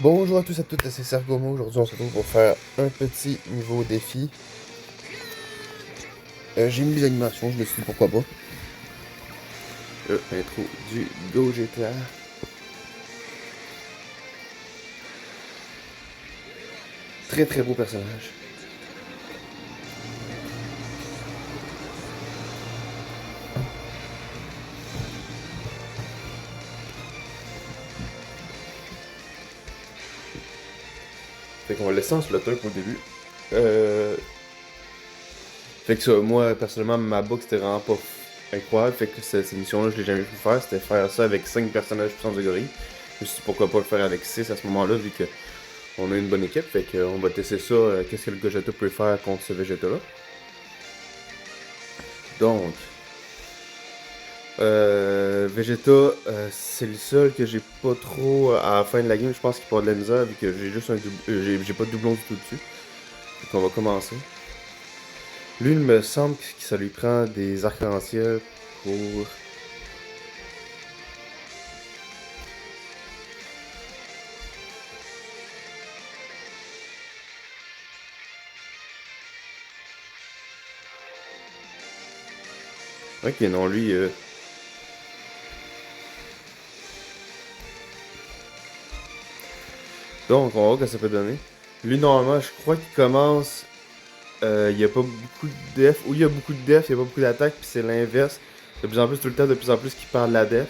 Bonjour à tous et à toutes, c'est Sergomo. Aujourd'hui, on se retrouve pour faire un petit niveau défi. J'ai mis les animations, je me suis dit pourquoi pas. Intro du Go GTA. Très très beau personnage. Fait qu'on va laisser en slotter pour le début. Fait que ça, moi personnellement, ma box c'était vraiment pas incroyable. Fait que cette mission-là, je l'ai jamais pu faire. C'était faire ça avec 5 personnages puissants de gorille. Je me suis dit pourquoi pas le faire avec 6 à ce moment-là, vu que on a une bonne équipe. Fait qu'on va tester ça. Qu'est-ce que le Gogeta peut faire contre ce Vegeta-là. Donc, Vegeta, c'est le seul que j'ai pas trop à la fin de la game. Je pense qu'il peut avoir de la misère vu que j'ai juste un j'ai pas de doublon du tout dessus. Donc on va commencer. Lui, il me semble que ça lui prend des arcs-en-ciel pour. Ok, non, lui. Donc, on va voir ce que ça peut donner. Lui, normalement, je crois qu'il commence. Il y a pas beaucoup de def. Ou il y a beaucoup de def, il y a pas beaucoup d'attaque, puis c'est l'inverse. De plus en plus, tout le temps, de plus en plus, qu'il parle de la def.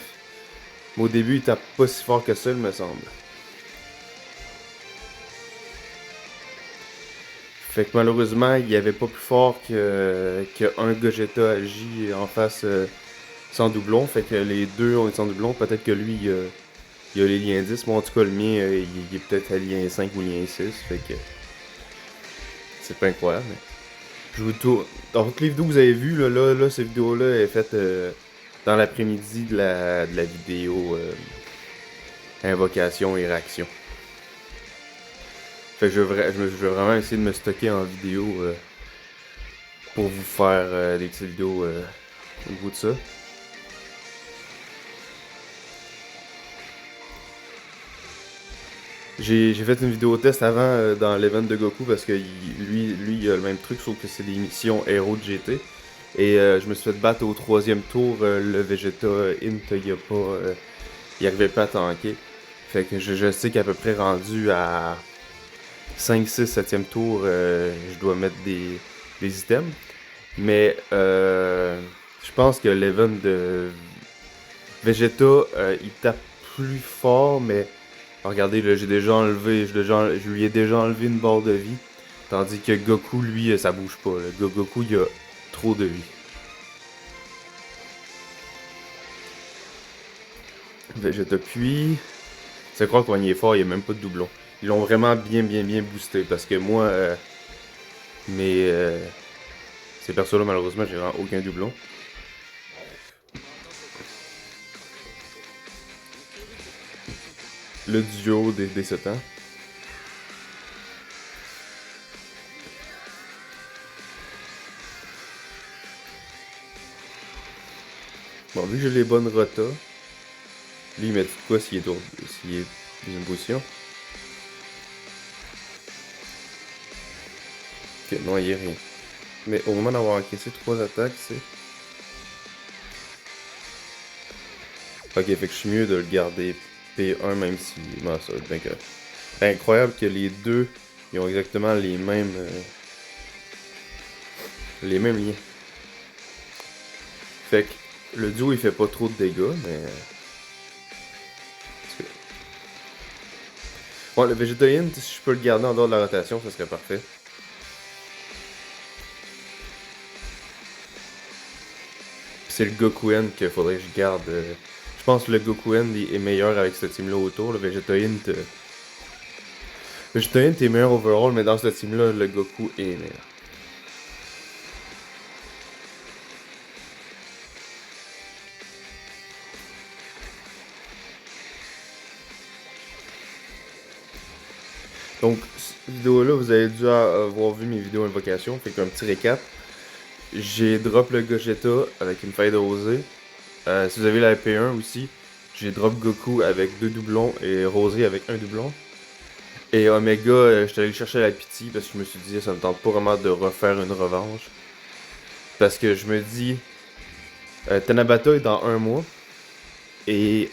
Mais au début, il tape pas si fort que ça, il me semble. Fait que malheureusement, il n'y avait pas plus fort que un Gogeta J en face sans doublon. Fait que les deux ont été sans doublon. Peut-être que lui, il a les liens 10. Moi, en tout cas, le mien, il est peut-être à lien 5 ou lien 6. Fait que c'est pas incroyable. Mais je vous tourne. Dans toutes les vidéos que vous avez vues, là, cette vidéo-là est faite dans l'après-midi de la vidéo invocation et réaction. Fait que je veux vraiment essayer de me stocker en vidéo pour vous faire des petites vidéos au niveau de ça. J'ai fait une vidéo test avant dans l'event de Goku parce que lui, il a le même truc, sauf que c'est des missions héros de GT. Et je me suis fait battre au troisième tour. Le Vegeta Int, il arrivait pas à tanker. Fait que je sais qu'à peu près rendu à 5, 6, 7e tour, je dois mettre des items. Mais je pense que l'event de Vegeta, il tape plus fort, mais regardez, là, je lui ai déjà enlevé une barre de vie. Tandis que Goku, lui, ça bouge pas. Là. Goku, il a trop de vie. Vegeta puis, c'est croire qu'on y est fort, il n'y a même pas de doublon. Ils l'ont vraiment bien boosté parce que moi, mais ces persos-là, malheureusement, j'ai vraiment aucun doublon. Le duo des 7 ans. Bon, vu que j'ai les bonnes rotas, lui il met tout quoi s'il est dans une position. Ok, non, il est rien. Mais au moment d'avoir encaissé 3 attaques, c'est. Ok, fait que je suis mieux de le garder P1 même si. Non, ça va être bien correct. Incroyable que les deux ils ont exactement les mêmes liens. Fait que le duo il fait pas trop de dégâts, mais. Bon, le Végétalien, si je peux le garder en dehors de la rotation, ça serait parfait. C'est le Gokuen qu'il faudrait que je garde. Je pense que le Gokuen est meilleur avec ce team-là autour. Le Végétalien est meilleur overall, mais dans ce team-là, le Goku est meilleur. Donc, cette vidéo-là, vous avez dû avoir vu mes vidéos invocation. Fait qu'un petit récap. J'ai drop le Gogeta avec une feuille de rosée. Si vous avez la P1 aussi, j'ai drop Goku avec 2 doublons et Rosé avec un doublon. Et Omega, j'étais allé chercher la pitié parce que je me suis dit, ça me tente pas vraiment de refaire une revanche. Parce que je me dis, Tanabata est dans 1 mois. Et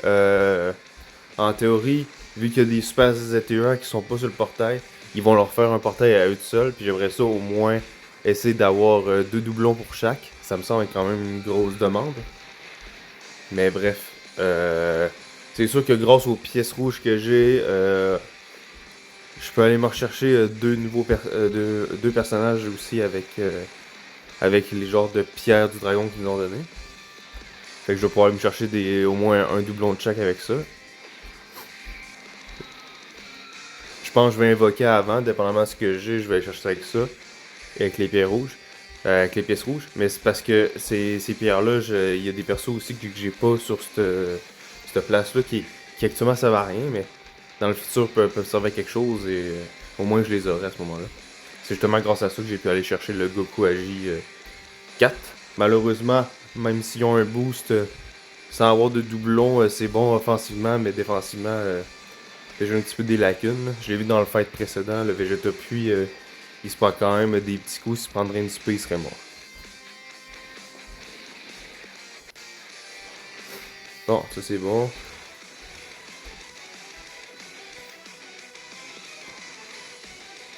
en théorie, vu qu'il y a des Super ZT1 qui sont pas sur le portail, ils vont leur faire un portail à eux tout seuls. Puis j'aimerais ça au moins essayer d'avoir 2 doublons pour chaque. Ça me semble être quand même une grosse demande. Mais bref, c'est sûr que grâce aux pièces rouges que j'ai, je peux aller me rechercher deux personnages aussi avec les genres de pierres du dragon qu'ils nous ont donné. Fait que je vais pouvoir aller me chercher au moins un doublon de chaque avec ça. Je pense que je vais invoquer avant, dépendamment de ce que j'ai, je vais aller chercher ça avec ça. Et avec les pierres rouges. Avec les pièces rouges. Mais c'est parce que ces pierres-là, il y a des persos aussi que j'ai pas sur cette place-là qui actuellement ça va à rien, mais dans le futur peuvent servir à quelque chose et au moins je les aurai à ce moment-là. C'est justement grâce à ça que j'ai pu aller chercher le Goku Agi 4. Malheureusement, même s'ils ont un boost sans avoir de doublon, c'est bon offensivement, mais défensivement, j'ai un petit peu des lacunes. Là. Je l'ai vu dans le fight précédent, le Vegeta puis il se prend quand même des petits coups, s'il prendrait une spé, il serait mort. Bon, ça c'est bon.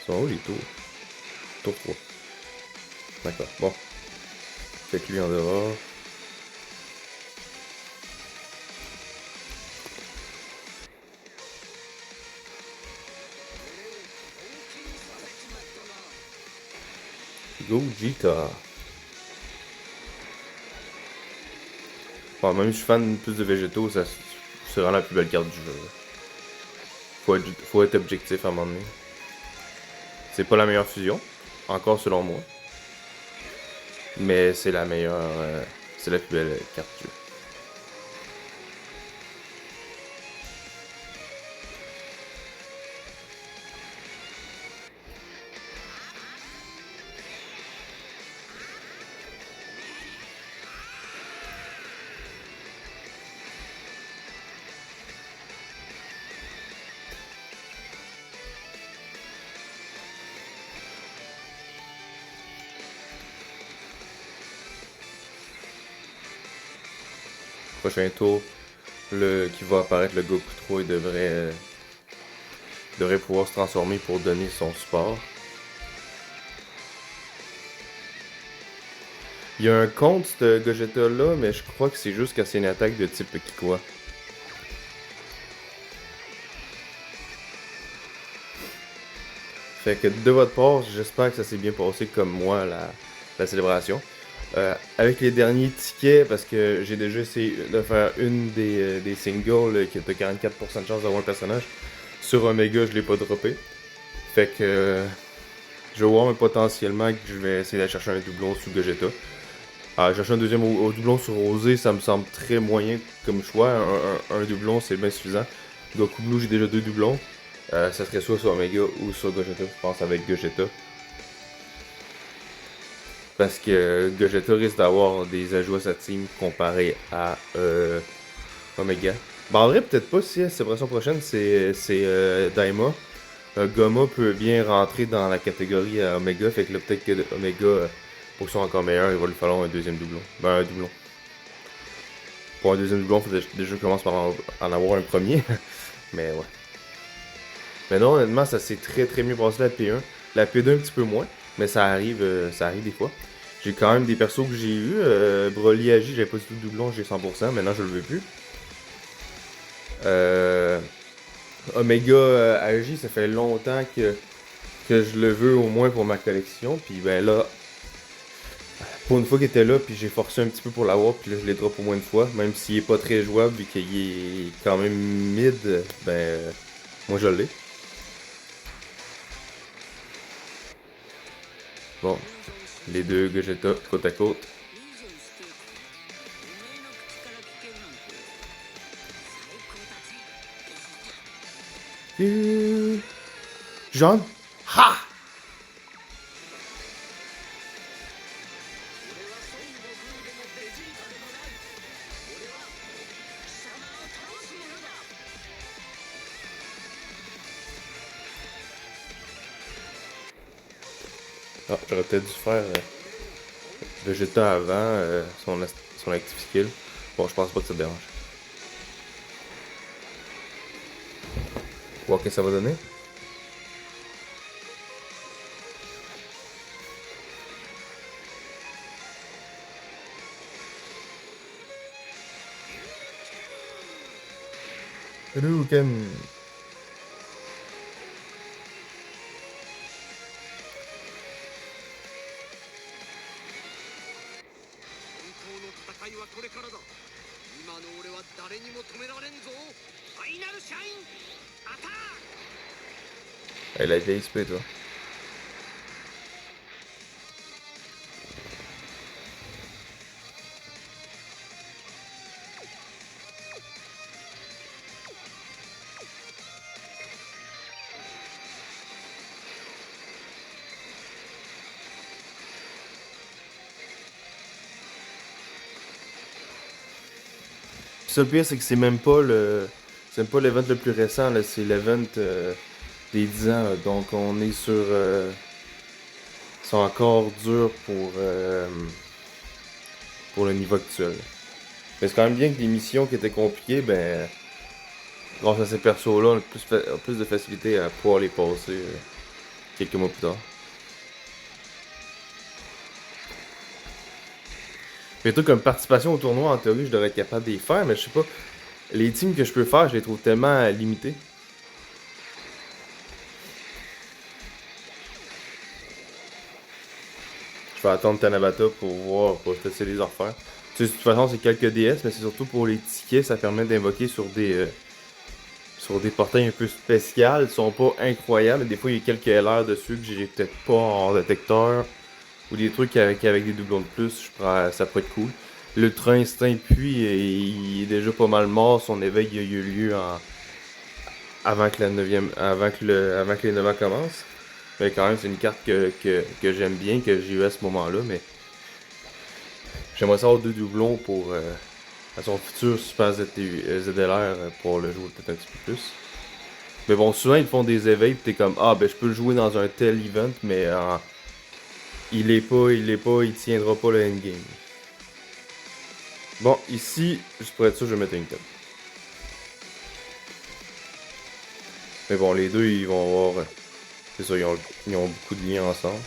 Ils sont où les tours? Tour 3. D'accord, bon. Fait que lui en dehors. Gogeta. Bon, même si je suis fan plus de végétaux, c'est vraiment la plus belle carte du jeu. Faut être objectif à un moment donné. C'est pas la meilleure fusion, encore selon moi. Mais c'est la meilleure. C'est la plus belle carte du jeu. Prochain tour, qui va apparaître, le Goku 3, il devrait pouvoir se transformer pour donner son support. Il y a un compte de Gogeta là, mais je crois que c'est juste quand c'est une attaque de type Kikwa. Fait que de votre part, j'espère que ça s'est bien passé comme moi la célébration. Avec les derniers tickets, parce que j'ai déjà essayé de faire une des singles qui a 44% de chance d'avoir un personnage. Sur Omega, je l'ai pas droppé. Fait que je vais voir mais potentiellement que je vais essayer d'aller chercher un doublon sous Gogeta. Chercher un deuxième au doublon sur Rosé, ça me semble très moyen comme choix. Un doublon, c'est bien suffisant. Goku Blue, j'ai déjà 2 doublons. Ça serait soit sur Omega ou sur Gogeta, je pense, avec Gogeta. Parce que Gogeta risque d'avoir des ajouts à sa team comparé à Omega. Bah en vrai, peut-être pas si la célébration prochaine c'est Daima. Goma peut bien rentrer dans la catégorie à Omega, fait que là peut-être que Omega, pour qu'il soit encore meilleur, il va lui falloir un deuxième doublon. Ben un doublon. Pour un deuxième doublon, il faut déjà commencer par en avoir un premier. Mais ouais. Mais non, honnêtement, ça s'est très très mieux passé la P1. La P2 un petit peu moins, mais ça arrive des fois. J'ai quand même des persos que j'ai eu. Broly Agi, j'avais pas du tout de doublon, j'ai 100%, maintenant je le veux plus. Euh, Omega Agi, ça fait longtemps que je le veux au moins pour ma collection. Puis ben là, pour une fois qu'il était là, puis j'ai forcé un petit peu pour l'avoir, puis là je l'ai drop au moins une fois. Même s'il est pas très jouable, vu qu'il est quand même mid, ben moi je l'ai. Bon, les deux Gogeta côte à côte. Jean? Ha! Ah, j'aurais peut-être dû faire Vegeta avant son active skill. Bon, je pense pas que ça te dérange. Voir que ça va donner. Hadouken! 本当の戦いはこれからだ。今の俺は誰にも止められんぞ。ファイナルシャインアタック。 Elle a vieille XP, toi. Puis ça, le pire, c'est que c'est même pas le. C'est même pas l'event le plus récent, là. C'est l'event des 10 ans, là. Donc on est sur. C'est encore dur pour le niveau actuel. Mais c'est quand même bien que des missions qui étaient compliquées, ben. Grâce à ces persos-là, on a plus de facilité à pouvoir les passer quelques mois plus tard. Les trucs comme participation au tournoi, en théorie, je devrais être capable de les faire, mais je sais pas. Les teams que je peux faire, je les trouve tellement limités. Je vais attendre Tanabata pour tester les affaires. Tu sais, de toute façon, c'est quelques DS, mais c'est surtout pour les tickets, ça permet d'invoquer sur des portails un peu spéciales. Ils sont pas incroyables, mais des fois, il y a quelques LR dessus que j'ai peut-être pas en détecteur. Ou des trucs avec des doublons de plus, ça pourrait être cool. L'Ultra Instinct, puis, il est déjà pas mal mort. Son éveil il a eu lieu avant que avant que les 9 ans commencent. Mais quand même, c'est une carte que j'aime bien, que j'ai eu à ce moment-là. Mais j'aimerais savoir deux doublons pour à son futur Super ZLR pour le jouer peut-être un petit peu plus. Mais bon, souvent ils font des éveils, pis t'es comme ah ben je peux le jouer dans un tel event, mais il tiendra pas le endgame. Bon, ici, juste pour être sûr, je vais mettre une carte. Mais bon, les deux, ils vont avoir. C'est ça, ils ont beaucoup de liens ensemble.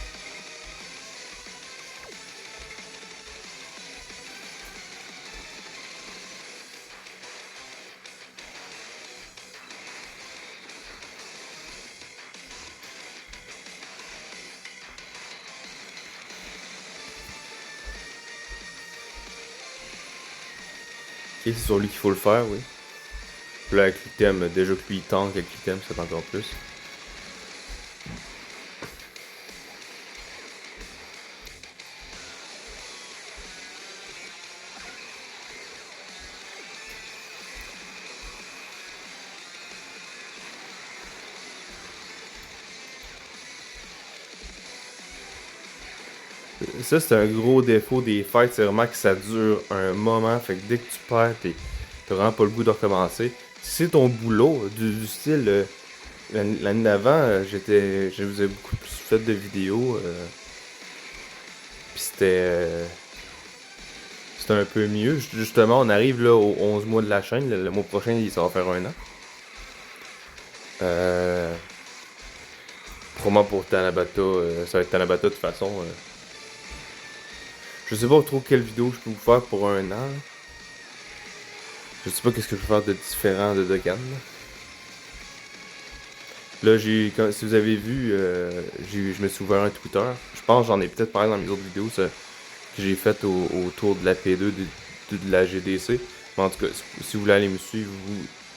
Ok, c'est sur lui qu'il faut le faire, oui. Puis là, avec l'item, déjà que lui il tank avec l'item, c'est encore plus. Ça, c'est un gros défaut des fights, c'est vraiment que ça dure un moment. Fait que dès que tu perds, t'as vraiment pas le goût de recommencer. Si c'est ton boulot, du style, l'année d'avant, je vous ai beaucoup plus fait de vidéos. Puis c'était un peu mieux. Justement, on arrive là aux 11 mois de la chaîne. Le mois prochain, ça va faire un an. Probablement pour Tanabata, ça va être Tanabata de toute façon. Je sais pas trop quelle vidéo je peux vous faire pour un an. Je sais pas qu'est-ce que je peux faire de différent de Dokkan. Là, si vous avez vu, je me suis ouvert un Twitter. Je pense que j'en ai peut-être parlé dans mes autres vidéos que j'ai faites autour de la P2 de la GDC. Mais en tout cas, si vous voulez aller me suivre,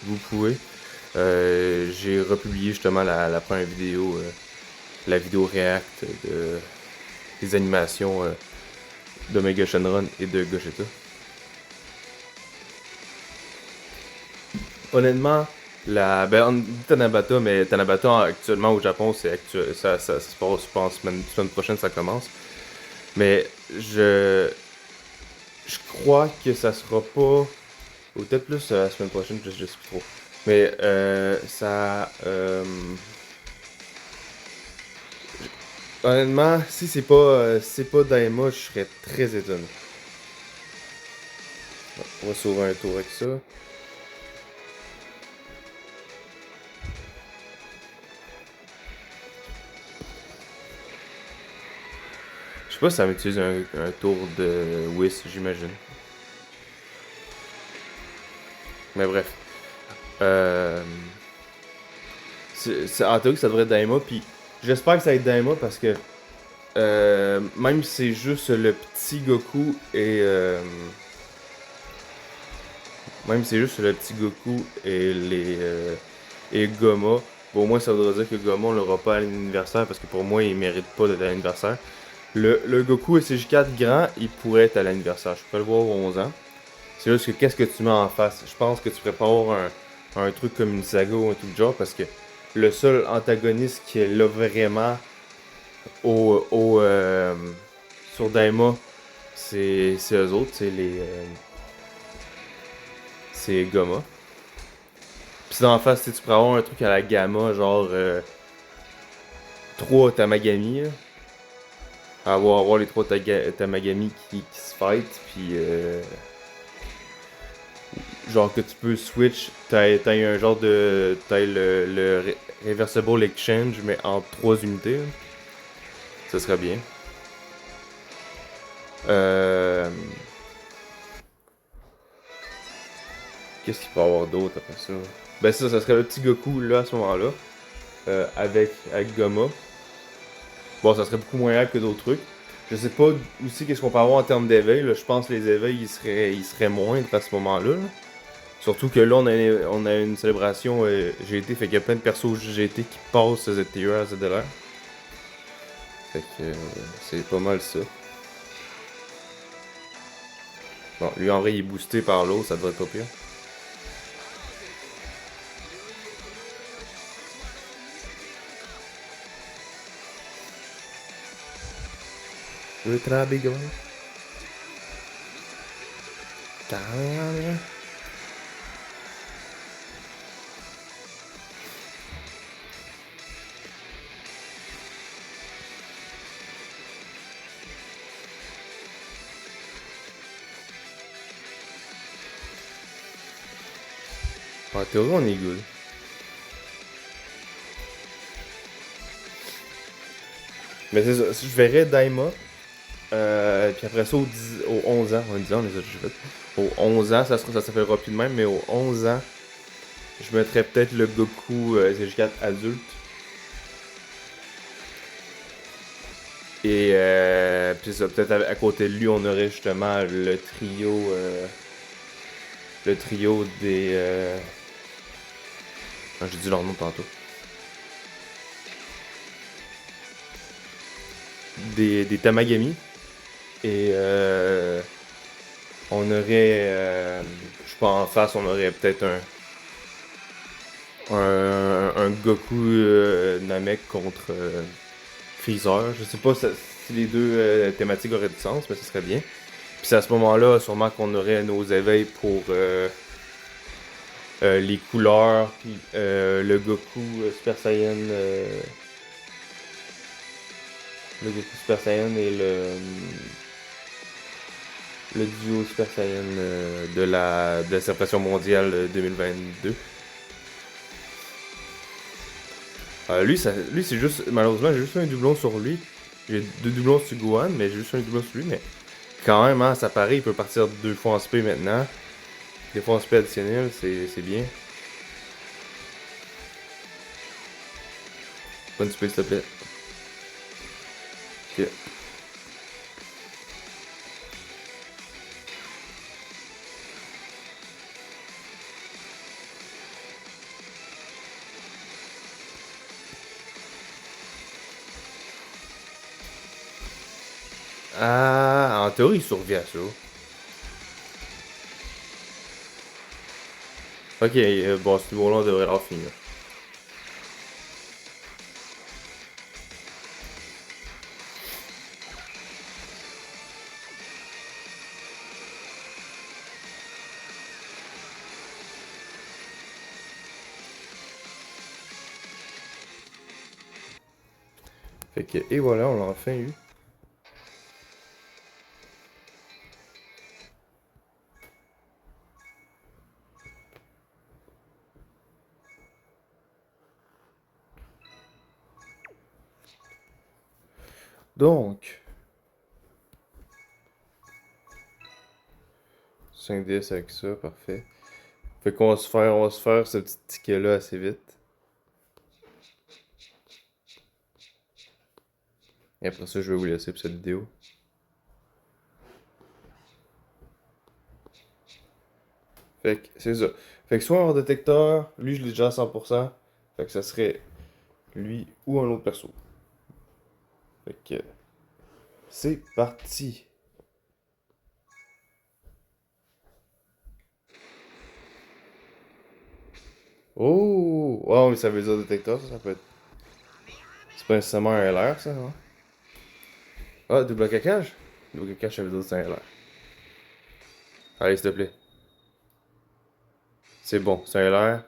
vous pouvez. J'ai republié justement la première vidéo, la vidéo React des animations de Mega Shenron et de Gogeta. Honnêtement, on dit Tanabata, mais Tanabata actuellement au Japon, ça se passe, je pense, semaine prochaine, ça commence. Mais je crois que ça sera pas, ou peut-être plus la semaine prochaine, je sais plus trop. Mais Honnêtement, si c'est pas Daima, je serais très étonné. Bon, on va sauver un tour avec ça. Je sais pas si ça m'utilise un tour de Whis, j'imagine. Mais bref. Euh... En théorie, ça devrait être Daima, puis j'espère que ça va être Daima parce que même si c'est juste le petit Goku même si c'est juste le petit Goku et Goma, bon, au moins ça voudrait dire que Goma on l'aura pas à l'anniversaire parce que pour moi il mérite pas d'être à l'anniversaire. Le Goku SG4 grand, il pourrait être à l'anniversaire. Je peux le voir aux 11 ans. C'est juste que qu'est-ce que tu mets en face? Je pense que tu pourrais pas avoir un truc comme une saga ou un truc de genre parce que le seul antagoniste qui est là vraiment au sur Daima, c'est eux autres, c'est Goma. Puis dans la face, tu pourrais avoir un truc à la Gamma, genre 3 Tamagami, là. Avoir les 3 Tamagami qui se fight, puis genre que tu peux switch, t'as un genre de. T'as le Reversible Exchange, mais en 3 unités, là. Ça serait bien. Euh, Qu'est-ce qu'il peut y avoir d'autre après ça? Ben ça serait le petit Goku là à ce moment-là, avec Goma. Bon, ça serait beaucoup moins rare que d'autres trucs. Je sais pas aussi qu'est-ce qu'on peut avoir en termes d'éveil. Je pense que les éveils ils seraient moindres à ce moment-là. Là. Surtout que là, on a une célébration GT, fait qu'il y a plein de persos GT qui passent ZTE à ZLR. Fait que c'est pas mal ça. Bon, lui en vrai, il est boosté par l'eau, ça devrait être pas pire. Ultra Big One. En théorie, on est good. Mais c'est ça, je verrais Daima. Puis après ça, au 11 ans, on 10 ans, on les a déjà fait. Au 11 ans, ça s'appellera plus de même, mais au 11 ans, je mettrais peut-être le Goku SG4 adulte. Et puis ça, peut-être à côté de lui, on aurait justement le trio des. Ah, j'ai dit leur nom tantôt. Des Tamagami. Et on aurait. Je sais pas, en face, on aurait peut-être un Goku Namek contre Freezer. Je sais pas si les deux thématiques auraient du sens, mais ce serait bien. Puis c'est à ce moment-là, sûrement qu'on aurait nos éveils pour les couleurs, puis le Goku Super Saiyan. Le Goku Super Saiyan et le duo Super Saiyan de la célébration mondiale 2022. Lui c'est juste. Malheureusement, j'ai juste un doublon sur lui. J'ai deux doublons sur Gohan, mais j'ai juste un doublon sur lui. Mais quand même, hein, ça paraît, il peut partir 2 fois en SP maintenant. Des fois en SP additionnel, c'est bien. Bonne SP, s'il te plaît. Ok. Ah, en théorie, il survit à ça. Ok, bon, ce niveau-là, on devrait l'avoir fini. Fait que, et voilà, on l'a enfin eu. Donc, 5DS avec ça, parfait. Fait on va se faire ce petit ticket-là assez vite. Et après ça, je vais vous laisser pour cette vidéo. Fait que c'est ça. Fait que soit un détecteur, lui je l'ai déjà à 100%. Fait que ça serait lui ou un autre perso. Fait que c'est parti. Oh! Wow, mais ça veut dire détecteur, ça peut être. C'est pas nécessairement un LR, ça, hein? Ah, double caquage? Double caquage, ça veut dire que c'est un LR. Allez, s'il te plaît. C'est bon, c'est un LR.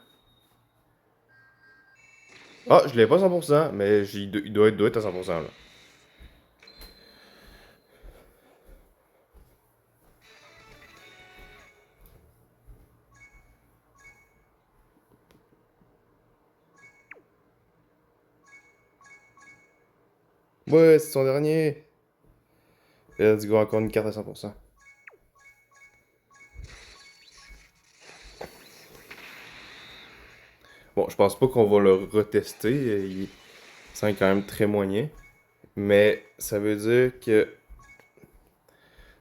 Ah, je l'ai pas à 100%, mais il doit être à 100% là. Ouais, c'est son dernier. Let's go, encore une carte à 100%. Bon, je pense pas qu'on va le retester. Il semble quand même très moyen. Mais ça veut dire que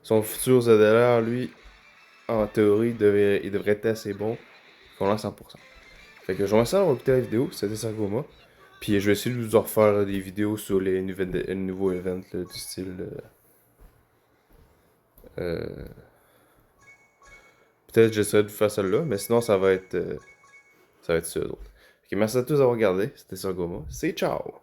son futur ZLR, lui, en théorie, il devrait être assez bon qu'on l'a à 100%. Fait que j'aimerais ça avoir écouté la vidéo, c'était Sargoma. Puis je vais essayer de vous en refaire des vidéos sur les nouveaux events là, du style. Euh, Peut-être j'essaierai de vous faire celle-là, mais sinon ça va être ceux autres. Ok, merci à tous d'avoir regardé, c'était Sargoma. C'est ciao!